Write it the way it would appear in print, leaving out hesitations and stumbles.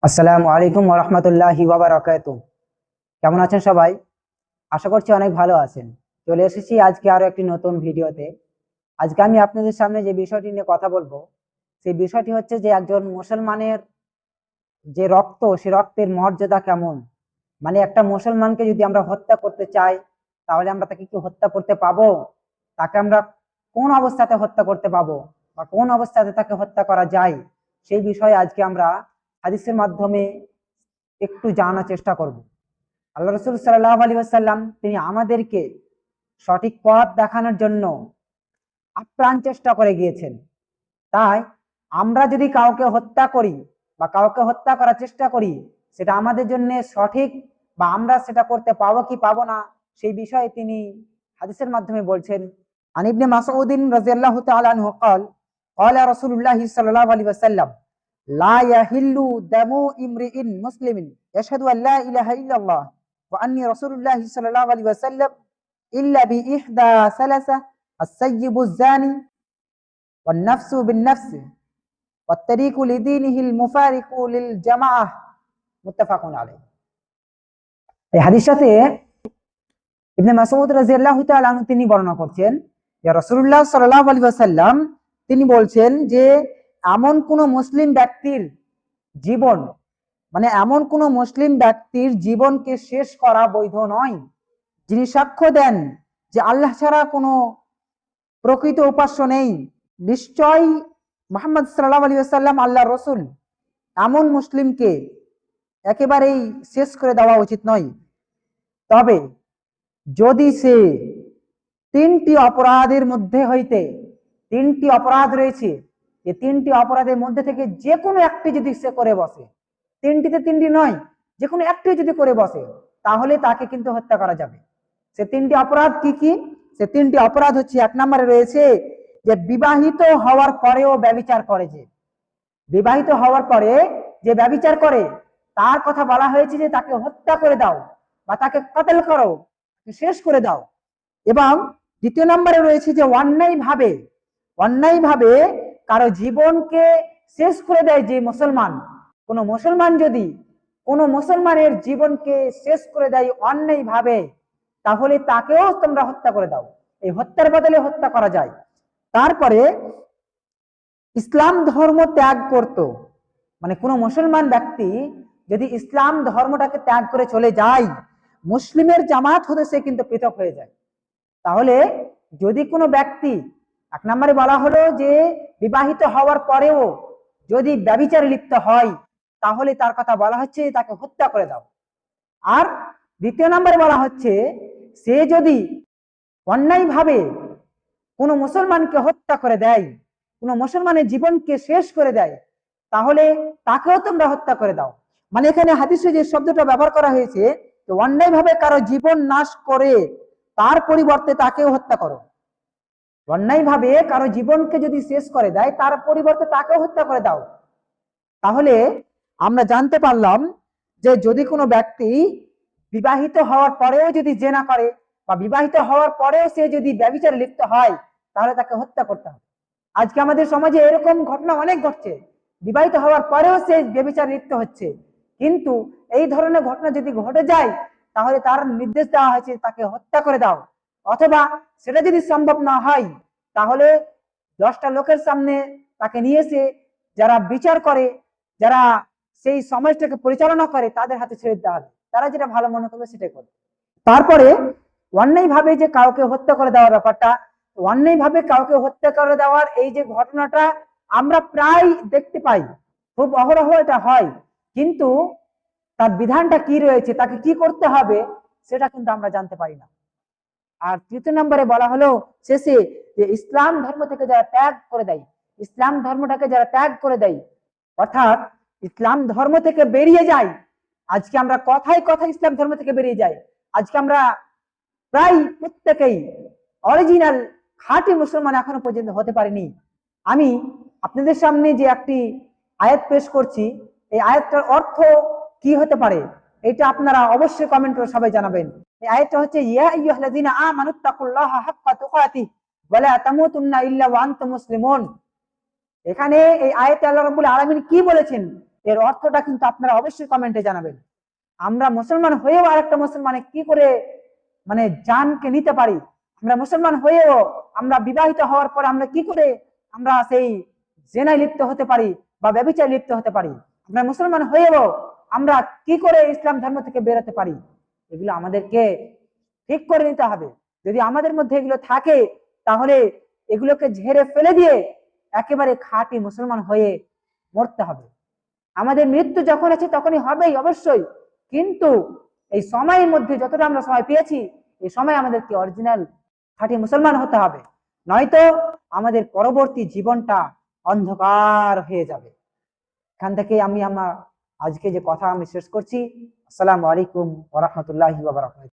আসসালামু আলাইকুম ওয়া রাহমাতুল্লাহি ওয়া বারাকাতুহু। কেমন আছেন সবাই? আশা করছি অনেক ভালো আছেন। চলে এসেছি আজকে আরো একটি নতুন ভিডিওতে। আজকে আমি আপনাদের সামনে যে বিষয়টি নিয়ে কথা বলবো, সেই বিষয়টি হচ্ছে যে একজন মুসলমানের যে রক্ত, সে রক্তের মর্যাদা কেমন? মানে একটা মুসলমানকে যদি আমরা হত্যা করতে চাই, তাহলে আমরা তাকে কি হত্যা করতে পাবো? তাকে আমরা কোন অবস্থাতে হত্যা করতে পাবো? বা কোন অবস্থাতে তাকে হত্যা করা যায়? সেই বিষয়ে আজকে আমরা হাদিসের মাধ্যমে একটু জানার চেষ্টা করব। আল্লাহ রসুল সাল্লাল্লাহু আলাইহি ওয়াসাল্লাম তিনি আমাদেরকে সঠিক পথ দেখানোর জন্য আপ্রাণ চেষ্টা করে গিয়েছেন। তাই আমরা যদি কাউকে হত্যা করি বা কাউকে হত্যা করার চেষ্টা করি, সেটা আমাদের জন্য সঠিক বা আমরা সেটা করতে পাবো কি পাবো না, সেই বিষয়ে তিনি হাদিসের মাধ্যমে বলছেন। আন ইবনে মাসউদিন রাদিয়াল্লাহু তাআলা আনহু قال قال رسول الله صلى الله عليه وسلم لا يحل دم امرئ مسلم يشهد ان لا اله الا الله واني رسول الله صلى الله عليه وسلم الا باحدى ثلاثه السيب الزاني والنفس بالنفس والطريق لدينه المفارق للجماعه متفق عليه। এই হাদিসটাতে ইবনে মাসউদ রাদিয়াল্লাহু তাআলা আনহু তিনি বর্ণনা করছেন যে রাসূলুল্লাহ সাল্লাল্লাহু আলাইহি ওয়াসাল্লাম তিনি বলছেন যে এমন কোন মুসলিম ব্যক্তির জীবন, মানে এমন কোন মুসলিম ব্যক্তির জীবনকে শেষ করা বৈধ নয় যিনি সাক্ষ্য দেন যে আল্লাহ ছাড়া কোনো প্রকৃত উপাস্য নেই, নিশ্চয় মুহাম্মদ সাল্লাল্লাহু আলাইহি ওয়াসাল্লাম আল্লাহর রাসূল। এমন মুসলিমকে একেবারেই শেষ করে দেওয়া উচিত নয়। তবে যদি সে তিনটি অপরাধের মধ্যে হইতে, তিনটি অপরাধ রয়েছে, যে তিনটি অপরাধের মধ্যে থেকে যে কোনো একটি যদি সে করে বসে, তিনটিতে তিনটি নয়, যে কোনো একটি যদি করে বসে, তাহলে তাকে কিন্তু হত্যা করা যাবে। সে তিনটি অপরাধ কি কি? সে তিনটি অপরাধ হচ্ছে, এক নম্বরে রয়েছে যে বিবাহিত হওয়ার পরেও ব্যভিচার করে। যে বিবাহিত হওয়ার পরে যে ব্যভিচার করে, তার কথা বলা হয়েছে যে তাকে হত্যা করে দাও বা তাকে কতল করো, শেষ করে দাও। এবং দ্বিতীয় নম্বরে রয়েছে যে অন্যায়ভাবে কারো জীবনকে শেষ করে দেয় যে মুসলমান। কোন মুসলমান যদি কোন মুসলমানের জীবনকে শেষ করে দেয় অন্যায়ভাবে, তাহলে তাকেও তোমরা হত্যা করে দাও। এই হত্যার বদলে হত্যা করা যায়। তারপরে ইসলাম ধর্ম ত্যাগ করত, মানে কোন মুসলমান ব্যক্তি যদি ইসলাম ধর্মটাকে ত্যাগ করে চলে যায়, মুসলিমের জামাত হতে সে কিন্তু পৃথক হয়ে যায়। তাহলে যদি কোনো ব্যক্তি, এক নম্বরে বলা হলো যে বিবাহিত হওয়ার পরেও যদি ব্যভিচারে লিপ্ত হয়, তাহলে তার কথা বলা হচ্ছে তাকে হত্যা করে দাও। আর দ্বিতীয় নম্বরে বলা হচ্ছে সে যদি অন্যায়ভাবে কোনো মুসলমানকে হত্যা করে দেয়, কোনো মুসলমানের জীবনকে শেষ করে দেয়, তাহলে তাকেও তোমরা হত্যা করে দাও। মানে এখানে হাদিসে যে শব্দটা ব্যবহার করা হয়েছে, যে অন্যায়ভাবে কারো জীবন নাশ করে তার পরিবর্তে তাকেও হত্যা করো। অন্যায়ভাবে কারো জীবনকে যদি শেষ করে দেয়, তার পরিবর্তে তাকেও হত্যা করে দাও। তাহলে আমরা জানতে পারলাম যে যদি কোনো ব্যক্তি বিবাহিত হওয়ার পরেও যদি জেনা করে বা বিবাহিত হওয়ার পরেও সে যদি ব্যভিচারে লিপ্ত হয়, তাহলে তাকে হত্যা করতে হবে। আজকে আমাদের সমাজে এরকম ঘটনা অনেক ঘটছে, বিবাহিত হওয়ার পরেও সে ব্যভিচারে লিপ্ত হচ্ছে। কিন্তু এই ধরনের ঘটনা যদি ঘটে যায়, তাহলে তার নির্দেশ দেওয়া হয়েছে তাকে হত্যা করে দাও। অথবা সেটা যদি সম্ভব না হয়, তাহলে 10টা লোকের সামনে তাকে নিয়ে এসে যারা বিচার করে, যারা সেই সমাজটাকে পরিচালনা করে, তাদের হাতে ছেড়ে দেওয়া হবে। তারা যেটা ভালো মনে করবে সেটাই করবে। তারপরে অন্যায়ভাবে যে কাউকে হত্যা করে দেওয়ার ব্যাপারটা, অন্যায়ভাবে কাউকে হত্যা করে দেওয়ার এই যে ঘটনাটা আমরা প্রায় দেখতে পাই, খুব অহরহ এটা হয়, কিন্তু তার বিধানটা কি রয়েছে, তাকে কি করতে হবে, সেটা কিন্তু আমরা জানতে পারি না। আর তৃতীয় নম্বরে বলা হলো শেষে যে ইসলাম ধর্ম থেকে যারা ত্যাগ করে দেয়, ইসলাম ধর্মটাকে যারা ত্যাগ করে দেয়, অর্থাৎ ইসলাম ধর্ম থেকে বেরিয়ে যায়। আজকে আমরা কথায় কথা ইসলাম ধর্ম থেকে বেরিয়ে যাই। আজকে আমরা প্রায় প্রত্যেকেই অরিজিনাল খাঁটি মুসলমান এখনো পর্যন্ত হতে পারেনি। আমি আপনাদের সামনে যে একটি আয়াত পেশ করছি, এই আয়াতটার অর্থ কি হতে পারে, এটা আপনারা অবশ্যই কমেন্ট করে সবাই জানাবেন। এই আয়াতটা হচ্ছে ইয়া আইয়ুহাল্লাযীনা আমানুত্তাকুল্লাহা হাক্কা তুকাতিহি ওয়া লা তামুতুন্না ইল্লা ওয়া আনতুম মুসলিমুন। এখানে এই আয়াতে আল্লাহ রাব্বুল আলামিন কি বলেছেন? এর অর্থটা কিন্তু আপনারা অবশ্যই কমেন্টে জানাবেন। আমরা মুসলমান হয়েও আরেকটা মুসলমানে কি করে মানে জানকে নিতে পারি, আমরা মুসলমান হয়েও আমরা বিবাহিত হওয়ার পর আমরা কি করে আমরা সেই জেনায় লিপ্ত হতে পারি বা ব্যভিচারে লিপ্ত হতে পারি, আমরা মুসলমান হয়েও আমরা কি করে ইসলাম ধর্ম থেকে বেরোতে পারি, এগুলো আমাদেরকে ঠিক করে নিতে হবে। যদি আমাদের মধ্যে এগুলো থাকে তাহলে এগুলোকে ঝেড়ে ফেলে দিয়ে একেবারে খাঁটি মুসলমান হয়ে মরতে হবে। আমাদের মৃত্যু যখন আছে তখনই হবেই অবশ্যই, কিন্তু এই সময়ের মধ্যে যতটা আমরা সময় পেয়েছি এই সময় আমাদেরকে অরিজিনাল খাঁটি মুসলমান হতে হবে, নয়তো আমাদের পরবর্তী জীবনটা অন্ধকার হয়ে যাবে। এখান থেকে আমি আমার আজকে যে কথা আমি শেষ করছি। আসসালামু আলাইকুম ওয়া রাহমাতুল্লাহি ওয়া বারাকাতুহু।